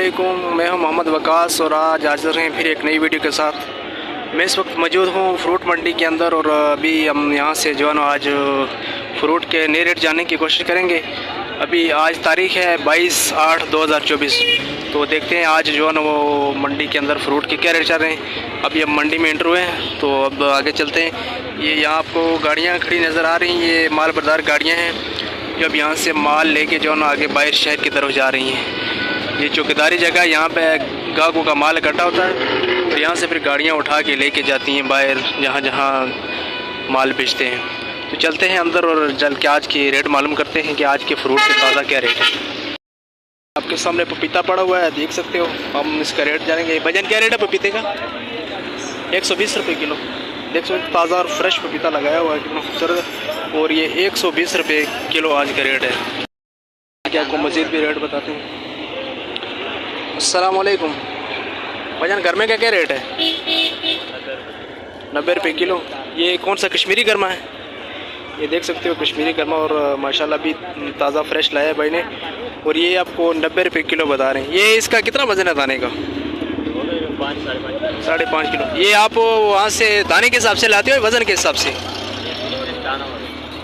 वालेकुम, मैं हूं मोहम्मद वकास और आज हाजिर हैं फिर एक नई वीडियो के साथ। मैं इस वक्त मौजूद हूं फ्रूट मंडी के अंदर और अभी हम यहां से जो है ना आज फ्रूट के नए रेट जानने की कोशिश करेंगे। अभी आज तारीख़ है 22/8/2024, तो देखते हैं आज जो है ना वो मंडी के अंदर फ्रूट के क्या रेट चल रहे हैं। अभी हम मंडी में एंटर हुए हैं तो अब आगे चलते हैं। ये यहाँ आपको गाड़ियाँ खड़ी नज़र आ रही हैं, ये माल बरदार गाड़ियाँ हैं जो अब यहाँ से माल लेके जो है ना आगे बाहर शहर की तरफ जा रही हैं। ये चौकीदारी जगह, यहाँ पे गाहकों का माल इकट्ठा होता है और यहाँ से फिर गाड़ियाँ उठा के लेके जाती हैं बाहर जहाँ जहाँ माल बेचते हैं। तो चलते हैं अंदर और चल के आज की रेट मालूम करते हैं कि आज के फ्रूट के ताज़ा क्या रेट है। आपके सामने पपीता पड़ा हुआ है, देख सकते हो। हम इसका रेट जानेंगे। भजन क्या रेट है पपीते का? 120 रुपये किलो। देख सकते हो ताज़ा और फ्रेश पपीता लगाया हुआ है, कितना खूबसूरत। और ये 120 रुपये किलो आज का रेट है। क्या आपको मज़ीद भी रेट बताते हैं। अस्सलाम वालेकुम भजन, घर में क्या क्या रेट है? 90 रुपये किलो। ये कौन सा कश्मीरी गर्मा है? ये देख सकते हो कश्मीरी गर्मा और माशाल्लाह भी ताज़ा फ्रेश लाया है भाई ने। और ये आपको 90 रुपये किलो बता रहे हैं। ये इसका कितना वज़न है दाने का? 5.5 किलो। ये आप वहाँ से दाने के हिसाब से लाते हो, वज़न के हिसाब से?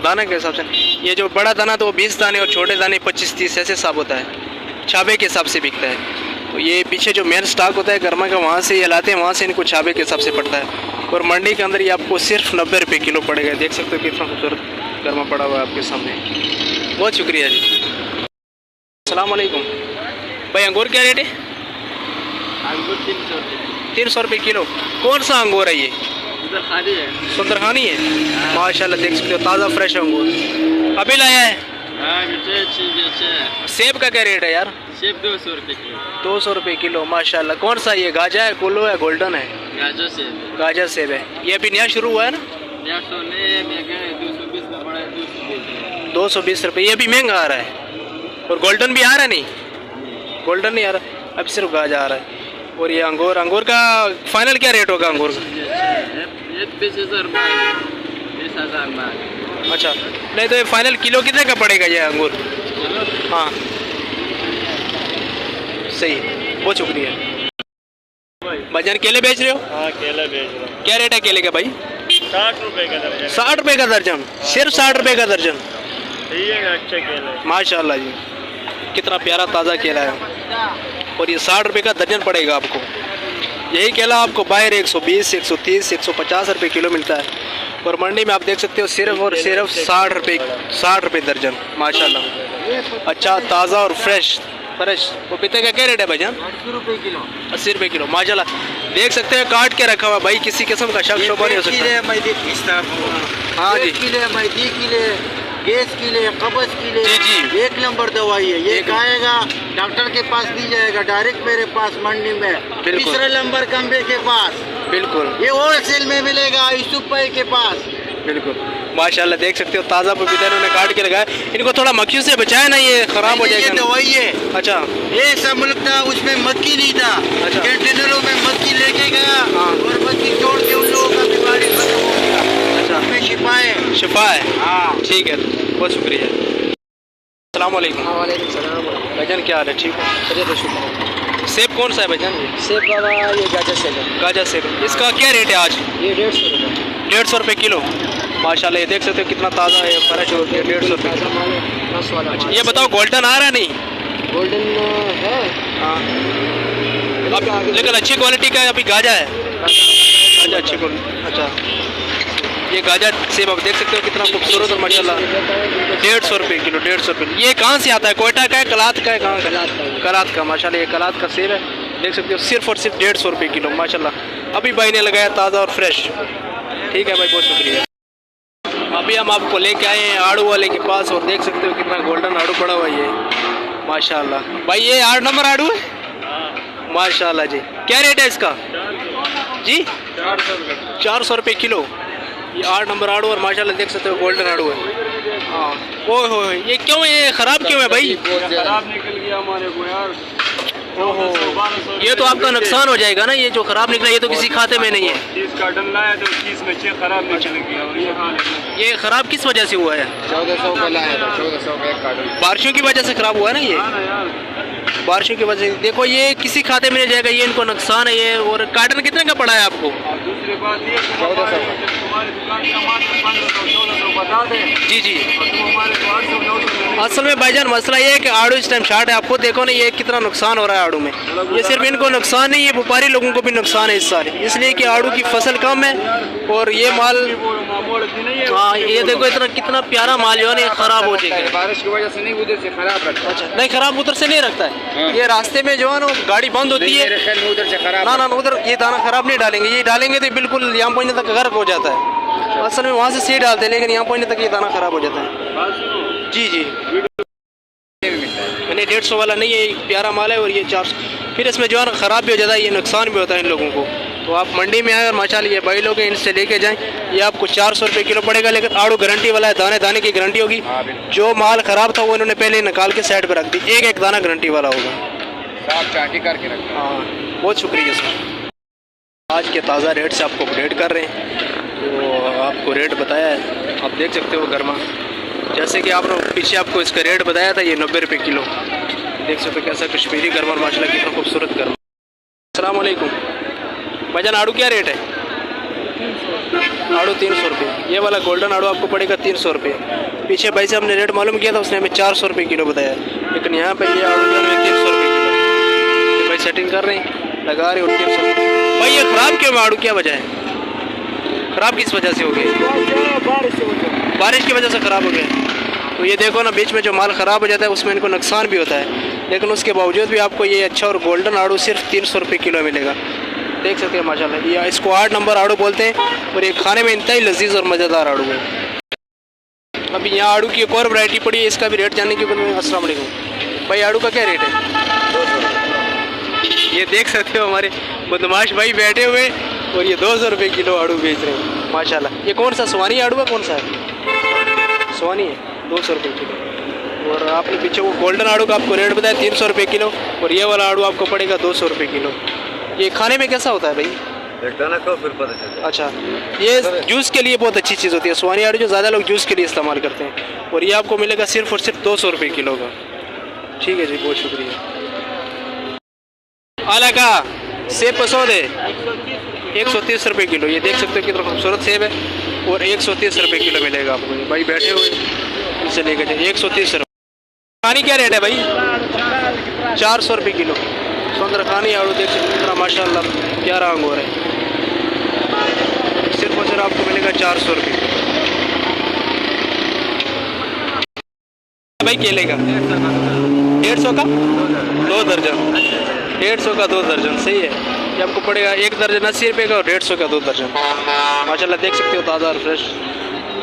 दाना के हिसाब से। ये जो बड़ा दाना तो 20 दाने और छोटे दाने 25-30 ऐसे हिसाब होता है, छाबे के हिसाब से बिकता है। तो ये पीछे जो मेन स्टॉक होता है गर्मा का, वहाँ से ये लाते हैं, वहाँ से इनको छाबे के हिसाब से पड़ता है। और मंडी के अंदर ये आपको सिर्फ 90 रुपये किलो पड़ेगा। देख सकते हो कितना खूबसूरत गर्मा पड़ा हुआ है आपके सामने। बहुत शुक्रिया जी। अस्सलाम वालेकुम भाई, अंगूर क्या रेट है? अंगूर 300 रुपये किलो। कौन सा अंगूर है ये? सुंदरखानी है। सुंदरखानी है, माशाल्लाह देख सकते हो ताज़ा फ्रेश अंगूर अभी लाया है। सेब का क्या रेट है यार? सेब 200 रुपये किलो। 200 रुपये किलो, माशाल्लाह। कौन सा ये गाजा है, कोलो है, गोल्डन है? गाजर सेब। गाजर सेब है। ये अभी नया शुरू हुआ है ना? 220 रुपये। ये भी महंगा आ रहा है। और गोल्डन भी आ रहा है? नहीं, गोल्डन नहीं आ रहा, अब सिर्फ गाजा आ रहा है। और ये अंगूर का फाइनल क्या रेट होगा अंगूर का? 20,000 रुपये। 20,000। अच्छा, नहीं तो ये फाइनल किलो कितने का पड़ेगा ये अंगूर? हाँ सही, बहुत शुक्रिया। भजन केले बेच रहे हो? हाँ केला बेच रहा हूँ। क्या रेट है केले का भाई? 60 रुपये का दर्जन। 60 रुपये का दर्जन? सिर्फ 60 रुपये का दर्जन? अच्छे केले माशाल्लाह जी, कितना प्यारा ताज़ा केला है। और ये 60 रुपये का दर्जन पड़ेगा आपको। यही केला आपको बाहर 120, 130, 150 रुपये किलो मिलता है। और मंडी में आप देख सकते हो सिर्फ और सिर्फ 60 रुपये दर्जन, माशाल्लाह। अच्छा ताज़ा और फ्रेश। पपीते का क्या रेट है भाईजान? 80 रुपये किलो। 80 रुपये किलो, माशाल्लाह। देख सकते हैं काट के रखा हुआ भाई, किसी किस्म का शक शोभा नहीं हो सकता। हाँ जी, मैदी किले, गैस किले, कब्ज किले। जी जी, 1 नंबर दवाई है ये। खाएगा डॉक्टर के पास दी जाएगा, डायरेक्ट मेरे पास मंडी में। तीसरे नंबर कम्बे के पास। बिल्कुल, ये होलसेल में मिलेगा यूसुफ भाई के पास। बिल्कुल माशाल्लाह। देख सकते हो ताज़ा पपीता इन्होंने काट के लगाया। इनको थोड़ा मक्खियों से बचाए ना, ये ख़राब हो जाएगा। दवाई है। अच्छा, ये सब मुल्क था, उसमें मक्खी नहीं था। अच्छा, कंटेनरों में मक्खी लेके गया। हाँ। और मक्खी छोड़ के उन लोगों का बीमारी खत्म हो गया। अच्छा, उसमें शिफा है। शिफा है। हाँ ठीक है, बहुत शुक्रिया। अस्सलाम वालेकुम। वालेकुम सलाम। भाईजान क्या हाल है? ठीक हो? सेब कौन सा है भाईजान? सेब बाबा ये गाजर सेब है। गाजर सेब। इसका क्या रेट है आज? ये 150 रुपये। 150 रुपये किलो, माशाल्लाह। ये देख सकते हो कितना ताज़ा है, फ्रेश हो गया। 150 रुपये। अच्छा, ये बताओ गोल्डन आ रहा है? नहीं, गोल्डन है। हाँ, अब लेकिन अच्छी क्वालिटी का अभी गाजा है। अच्छा, अच्छी क्वालिटी। अच्छा, ये गाजर सेब आप देख सकते हो कितना खूबसूरत और माशाल्लाह। 150 रुपये किलो। 150 रुपये। ये कहाँ से आता है? कोयटा का है, कलात का है? कहाँ का? कलात का, माशाल्लाह। ये कलात का सेब है, देख सकते हो सिर्फ और सिर्फ 150 रुपये किलो, माशाल्लाह। अभी भाई ने लगाया ताज़ा और फ्रेश। ठीक है भाई, बहुत शुक्रिया। अभी हम आपको लेके आए हैं आड़ू वाले के पास और देख सकते हो कितना गोल्डन आड़ू पड़ा हुआ है ये, माशाल्लाह। भाई ये 8 नंबर आड़ू है, माशाल्लाह जी। क्या रेट है इसका जी? 400 रुपये किलो। ये 8 नंबर आड़ू और माशाल्लाह देख सकते हो गोल्डन आड़ू है। हाँ, ओहो, ये क्यों, ये ख़राब क्यों है भाई? खराब निकल गया हमारे को यार। ओहो, ये तो आपका नुकसान हो जाएगा ना। ये जो ख़राब निकला ये तो किसी खाते में नहीं है। 30 कार्टन लाया तो 30 में 6 खराब निकल गया। और ये हाल है। ये ख़राब किस वजह से हुआ है? 1400 का लाया था, 1400 का एक कार्टन। बारिशों की वजह से ख़राब हुआ है ना ये। बारिशों की वजह से। देखो ये किसी खाते में नहीं जाएगा, ये इनको नुकसान है ये। और कार्टन कितने का पड़ा है आपको? दूसरी बात ये तुम्हारी दुकान का माल 1500 बता दें जी जी। हमारे 800 असल में भाईजान मसला ये है कि आड़ू इस टाइम शार्ट है, आपको देखो ना ये कितना नुकसान हो रहा है आड़ू में। ये सिर्फ इनको नुकसान नहीं, ये व्यापारी लोगों को भी नुकसान है इस साल, इसलिए कि आड़ू की फसल कम है और ये माल, हाँ ये देखो इतना कितना प्यारा माल जो है ना खराब हो जाएगा। बारिश की वजह से नहीं, उधर से खराब रखता है। अच्छा नहीं, खराब उधर से नहीं रखता है, ये रास्ते में जो है ना गाड़ी बंद होती है, उधर से खराब। ना ना उधर ये दाना खराब नहीं डालेंगे, ये डालेंगे तो बिल्कुल यहाँ पहुँचने तक गर्क हो जाता है। असल में वहाँ से सीड डालते हैं लेकिन यहाँ पहुँचने तक ये दाना खराब हो जाता है। जी जी, मैंने 150 वाला नहीं है, एक प्यारा माल है और ये 400। फिर इसमें जो है ना ख़राब भी हो जाता है, ये नुकसान भी होता है इन लोगों को। तो आप मंडी में आए और माशाल्लाह ये भाई लोग इनसे लेके जाएं, ये आपको 400 रुपये किलो पड़ेगा। लेकिन आड़ू गारंटी वाला है, दाने दाने की गारंटी होगी। जो माल ख़राब था वो इन्होंने पहले निकाल के साइड पर रख दी, एक एक दाना गारंटी वाला होगा। साफ चाटी करके रखते हैं। हाँ बहुत शुक्रिया सर। आज के ताज़ा रेट से आपको अपडेट कर रहे हैं, तो आपको रेट बताया है, आप देख सकते हो गर्मा। जैसे कि आपने पीछे आपको इसका रेट बताया था, ये 90 रुपये किलो। देख सकते हो कैसा कश्मीरी गर्मा माशाल्लाह कितना खूबसूरत गर्मा। अस्सलाम वालेकुम भाईजान, आड़ू क्या रेट है? आड़ू 300 रुपये। ये वाला गोल्डन आड़ू आपको पड़ेगा 300 रुपये। पीछे भाई से हमने रेट मालूम किया था, उसने हमें 400 रुपये किलो बताया, लेकिन यहाँ पे ये आड़ू जो है 300 रुपये किलो। ये भाई सेटिंग कर रहे हैं, लगा रहे और 300। भाई ये ख़राब क्यों आड़ू, क्या वजह है? ख़राब किस वजह से हो गई? बारिश की वजह से ख़राब हो गया। तो ये देखो ना, बीच में जो माल ख़राब हो जाता है उसमें इनको नुकसान भी होता है, लेकिन उसके बावजूद भी आपको ये अच्छा और गोल्डन आड़ू सिर्फ 300 रुपये किलो मिलेगा। देख सकते हैं माशाल्लाह, ये इसको 8 नंबर आड़ू बोलते हैं और ये खाने में इंतहाई लजीज और मज़ेदार आड़ू है। अभी यहाँ आड़ू की एक और वैरायटी पड़ी है, इसका भी रेट जानने की। अस्सलाम वालेकुम भाई, आड़ू का क्या रेट है? 200। ये देख सकते हो हमारे बदमाश भाई बैठे हुए और ये 200 रुपये किलो आड़ू बेच रहे हैं माशाल्लाह। ये कौन सा सोनी आड़ू है? कौन सा है? सोनी है, 200 रुपये किलो। और आपने पीछे वो गोल्डन आड़ू का आपको रेट बताया 300 रुपये किलो, और ये वाला आड़ू आपको पड़ेगा 200 रुपये किलो। ये खाने में कैसा होता है भाई? दाना खाओ फिर पता चलता है। अच्छा, ये जूस के लिए बहुत अच्छी चीज़ होती है सोनी आड़ू, जो ज़्यादा लोग जूस के लिए इस्तेमाल करते हैं। और ये आपको मिलेगा सिर्फ और सिर्फ 200 रुपये किलो का। ठीक है जी, बहुत शुक्रिया। आला का सेब पसंद है? 130 रुपये किलो। ये देख सकते हो कितना खूबसूरत सेब है, और 130 रुपये किलो मिलेगा आपको। भाई बैठे हुए इनसे लेकर जाए, 130 रुपये। खानी क्या रेट है भाई? 400 रुपये किलो। संतरा खानी आड़ू देख सकते कितना माशाल्लाह प्यारा अंगूर है, सिर्फ और सिर्फ आपको मिलेगा 400 रुपये। भाई केले का 150 का 2 दर्जन, 150 का 2 दर्जन। सही है, ये आपको पड़ेगा 1 दर्जन 80 रुपये का और 150 का 2 दर्जन। माशाल्लाह देख सकते हो ताज़ा और फ्रेश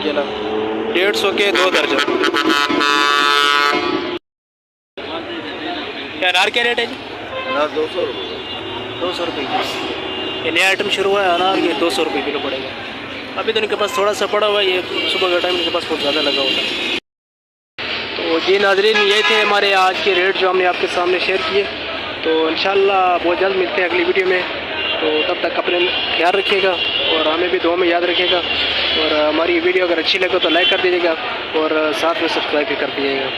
केला, 150 के 2 दर्जन। क्या अनार क्या रेट है जी? 200 रुपये। 200 रुपये किलो। ये नया आइटम शुरू हुआ है अनार, ये 200 रुपये किलो पड़ेगा। अभी तो इनके पास थोड़ा सा पड़ा हुआ है, ये सुबह का टाइम इनके पास बहुत ज़्यादा लगा होता है। तो जी नाज़रीन, ये थे हमारे आज के रेट जो हमने आपके सामने शेयर किए। तो इंशाल्लाह बहुत जल्द मिलते हैं अगली वीडियो में। तो तब तक अपने ख्याल रखिएगा और हमें भी दुआ में याद रखिएगा। और हमारी वीडियो अगर अच्छी लगे तो लाइक कर दीजिएगा और साथ में सब्सक्राइब भी कर दीजिएगा।